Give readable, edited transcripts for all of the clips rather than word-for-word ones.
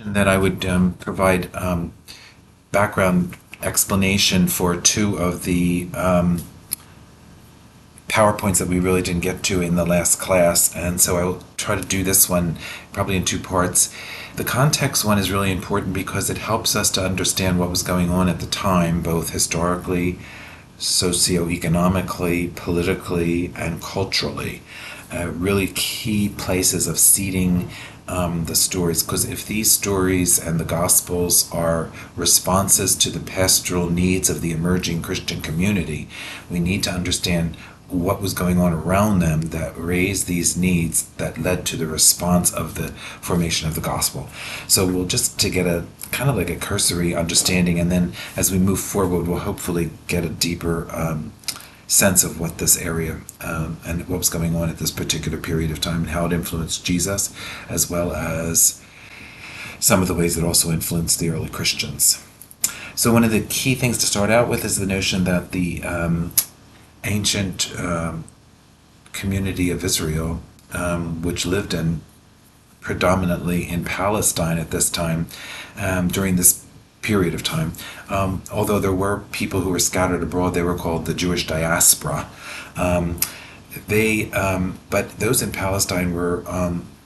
That I would provide background explanation for two of the PowerPoints that we really didn't get to in the last class, and so I'll try to do this one probably in two parts. The context one is really important because it helps us to understand what was going on at the time, both historically, socioeconomically, politically, and culturally. Really key places of seeding the stories, because if these stories and the Gospels are responses to the pastoral needs of the emerging Christian community, we need to understand what was going on around them that raised these needs that led to the response of the formation of the gospel. So we'll just to get a kind of like a cursory understanding, and then as we move forward, we'll hopefully get a deeper sense of what this area and what was going on at this particular period of time and how it influenced Jesus, as well as some of the ways it also influenced the early Christians. So one of the key things to start out with is the notion that the ancient community of Israel, which lived in predominantly in Palestine at this time, during this period of time. Although there were people who were scattered abroad, they were called the Jewish diaspora. But those in Palestine were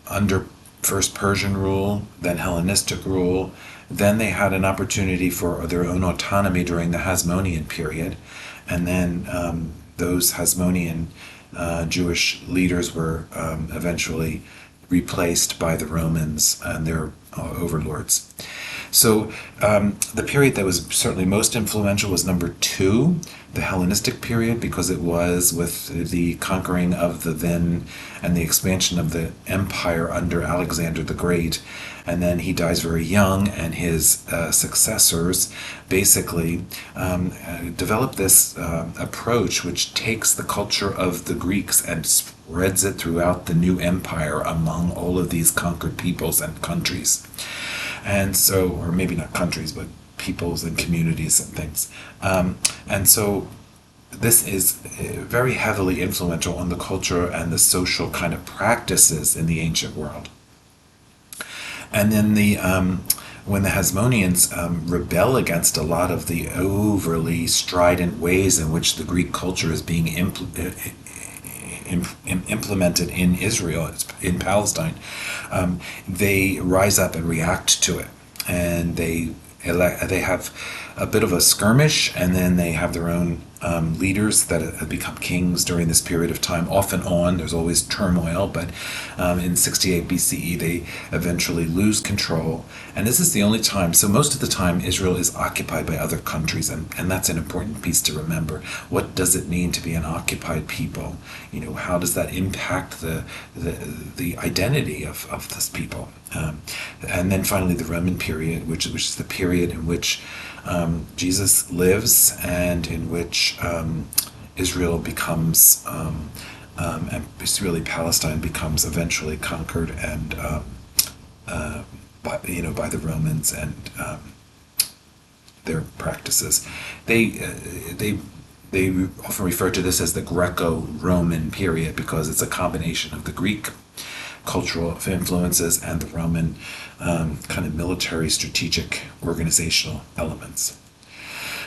under first Persian rule, then Hellenistic rule. Then they had an opportunity for their own autonomy during the Hasmonean period, and then those Hasmonean Jewish leaders were eventually replaced by the Romans and their overlords. So the period that was certainly most influential was number two, the Hellenistic period, because it was with the conquering of the then and the expansion of the empire under Alexander the Great. And then he dies very young, and his successors basically develop this approach which takes the culture of the Greeks and spreads it throughout the new empire among all of these conquered peoples and countries. And so, or maybe not countries, but peoples and communities and things. And so this is very heavily influential on the culture and the social kind of practices in the ancient world. And then when the Hasmoneans rebel against a lot of the overly strident ways in which the Greek culture is being implemented in Israel, in Palestine, they rise up and react to it, and they have a bit of a skirmish, and then they have their own leaders that have become kings during this period of time, off and on. There's always turmoil, but in 68 BCE they eventually lose control, and this is the only time. So most of the time Israel is occupied by other countries, and that's an important piece to remember. What does it mean to be an occupied people? How does that impact the identity of this people? And then finally the Roman period, which is the period in which Jesus lives, and in which Israel becomes, and really Palestine becomes eventually conquered and by the Romans and their practices. They often refer to this as the Greco-Roman period because it's a combination of the Greek cultural influences and the Roman kind of military strategic organizational elements.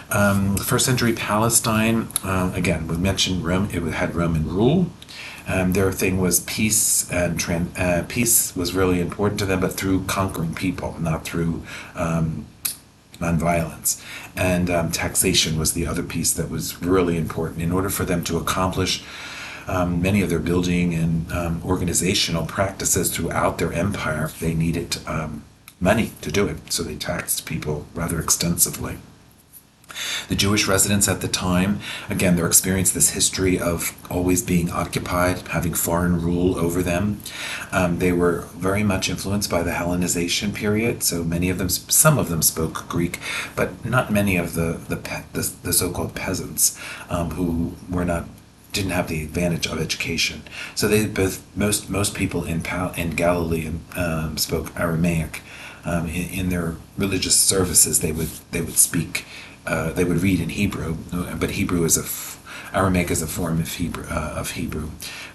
First century Palestine, again, we mentioned Rome, it had Roman rule. Their thing was peace, and peace was really important to them, but through conquering people, not through nonviolence. And taxation was the other piece that was really important. In order for them to accomplish many of their building and organizational practices throughout their empire, they needed money to do it, so they taxed people rather extensively. The Jewish residents at the time, again, they're experienced this history of always being occupied, having foreign rule over them. They were very much influenced by the Hellenization period, so some of them spoke Greek, but not many of the so-called peasants who didn't have the advantage of education. So most people in Galilee spoke Aramaic. In their religious services, they would speak. They would read in Hebrew, but Aramaic is a form of Hebrew.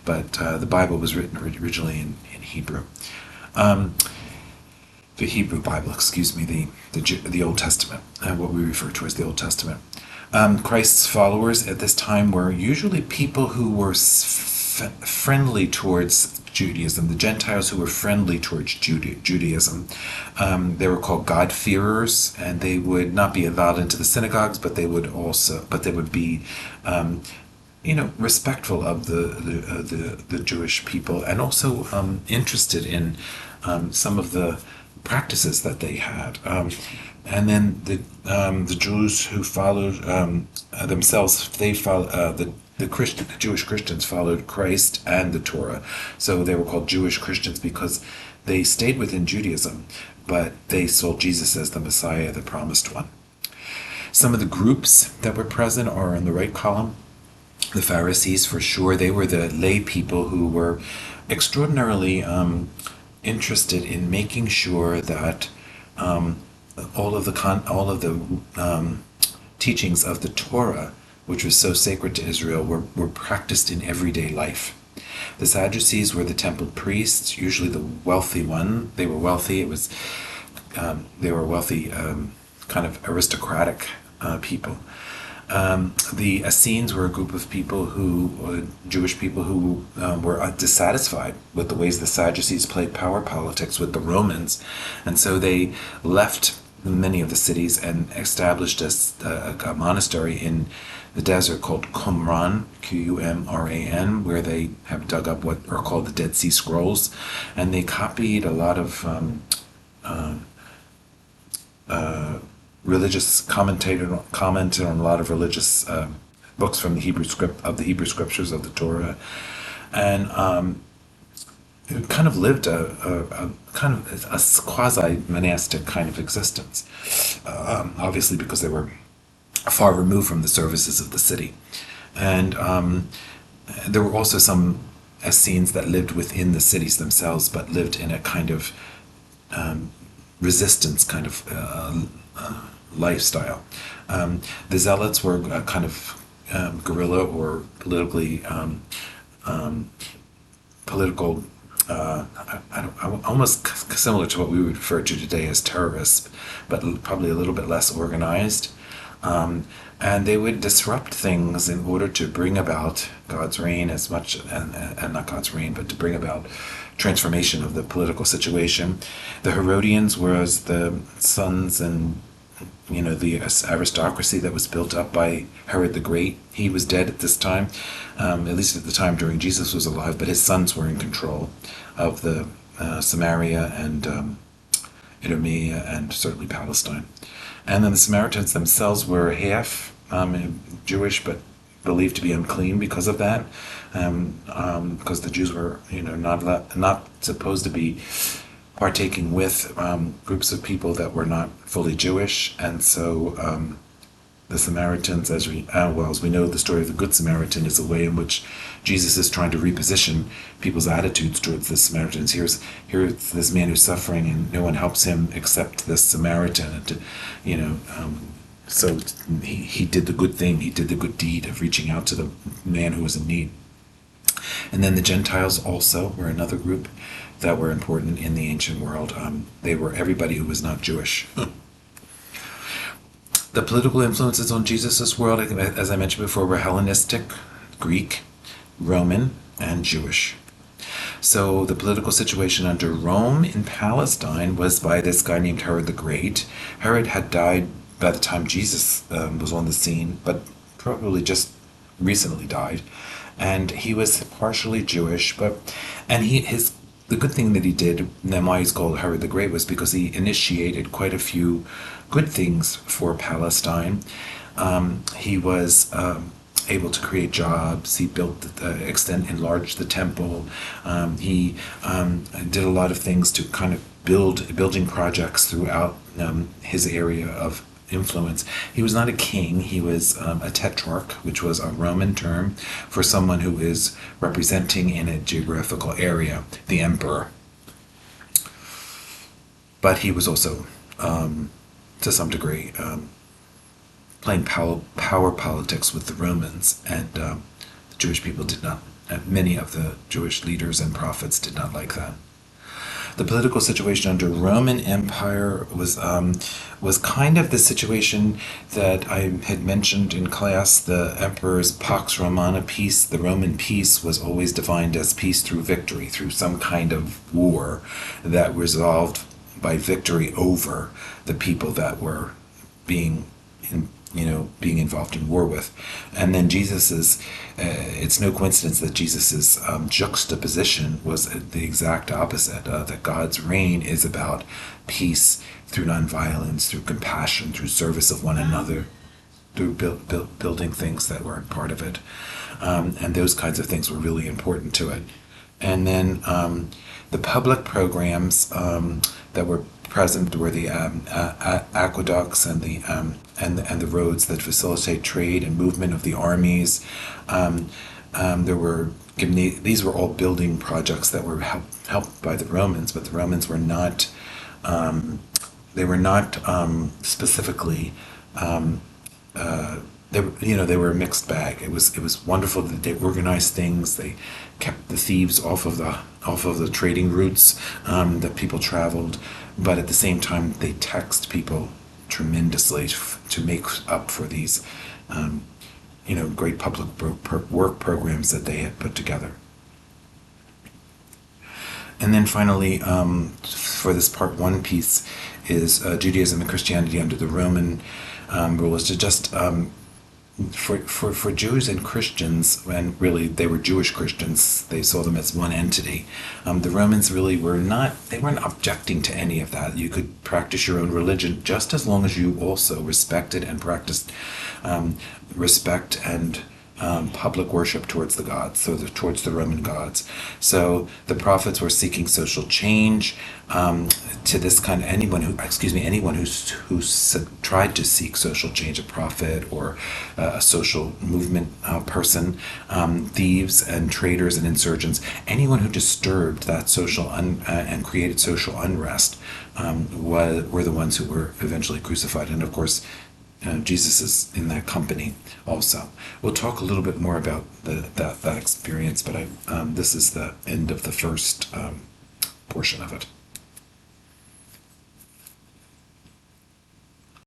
But the Bible was written originally in Hebrew. the Hebrew Bible, excuse me, the Old Testament, what we refer to as the Old Testament. Christ's followers at this time were usually people who were friendly towards Judaism, the Gentiles who were friendly towards Judaism. They were called God-fearers, and they would not be allowed into the synagogues, but they would be respectful of the Jewish people, and also interested in some of the practices that they had. And then the Jews who followed themselves, they followed the Jewish Christians followed Christ and the Torah, so they were called Jewish Christians because they stayed within Judaism, but they saw Jesus as the Messiah, the promised one. Some of the groups that were present are in the right column. The Pharisees, for sure, they were the lay people who were extraordinarily interested in making sure that all of the teachings of the Torah, which was so sacred to Israel, were practiced in everyday life. The Sadducees were the temple priests, usually the wealthy one. They were wealthy. They were wealthy, kind of aristocratic people. The Essenes were a group of people Jewish people who were dissatisfied with the ways the Sadducees played power politics with the Romans, and so they left many of the cities and established a monastery in the desert called Qumran, Qumran, where they have dug up what are called the Dead Sea Scrolls, and they copied a lot of religious commented on a lot of religious books from the Hebrew scriptures of the Torah, and kind of lived a kind of a quasi-monastic kind of existence, obviously because they were far removed from the services of the city. And there were also some Essenes that lived within the cities themselves, but lived in a kind of resistance kind of lifestyle. The Zealots were a kind of guerrilla or political, almost similar to what we would refer to today as terrorists, but probably a little bit less organized. And they would disrupt things in order to bring about God's reign and not God's reign, but to bring about transformation of the political situation. The Herodians was the sons and the aristocracy that was built up by Herod the Great. He was dead at this time, at least at the time during Jesus was alive, but his sons were in control of the Samaria and Idumea and certainly Palestine. And then the Samaritans themselves were half Jewish, but believed to be unclean because of that, because the Jews were not supposed to be partaking with groups of people that were not fully Jewish, and so the Samaritans, as we know, the story of the Good Samaritan is a way in which Jesus is trying to reposition people's attitudes towards the Samaritans. Here's this man who's suffering, and no one helps him except this Samaritan, and so he did the good thing. He did the good deed of reaching out to the man who was in need. And then the Gentiles also were another group that were important in the ancient world. They were everybody who was not Jewish. The political influences on Jesus' world, as I mentioned before, were Hellenistic, Greek, Roman, and Jewish. So the political situation under Rome in Palestine was by this guy named Herod the Great. Herod had died by the time Jesus was on the scene, but probably just recently died. And he was partially Jewish, the good thing that he did, and then why he's called Herod the Great, was because he initiated quite a few good things for Palestine. He was able to create jobs. He enlarged the temple. He did a lot of things to kind of building projects throughout his area of influence. He was not a king. He was a tetrarch, which was a Roman term for someone who is representing in a geographical area, the emperor. But he was also, to some degree, playing power politics with the Romans, and the Jewish people did not. Many of the Jewish leaders and prophets did not like that. The political situation under Roman Empire was kind of the situation that I had mentioned in class. The emperor's Pax Romana, peace, the Roman peace, was always defined as peace through victory, through some kind of war that resolved by victory over the people that were being being involved in war with. And then it's no coincidence that Jesus's juxtaposition was the exact opposite, that God's reign is about peace through nonviolence, through compassion, through service of one another, through building things that were part of it. And those kinds of things were really important to it. And then the public programs that were present were the aqueducts and the roads that facilitate trade and movement of the armies. There were these were all building projects that were helped by the Romans, but the Romans were not. They were not specifically. They were a mixed bag. It was wonderful that they organized things. They kept the thieves off of the trading routes that people traveled, but at the same time they taxed people tremendously to make up for these great public work programs that they had put together. And then finally, for this part one piece, is Judaism and Christianity under the Roman rule. Is to just for Jews and Christians, and really they were Jewish Christians, they saw them as one entity. The Romans really weren't objecting to any of that. You could practice your own religion just as long as you also respected and practiced respect and public worship towards the gods, towards the Roman gods. So the prophets were seeking social change to this kind of anyone who tried to seek social change, a prophet or a social movement person, thieves and traitors and insurgents, anyone who disturbed that social and created social unrest were the ones who were eventually crucified. And of course, Jesus is in that company also. We'll talk a little bit more about that experience, but this is the end of the first portion of it.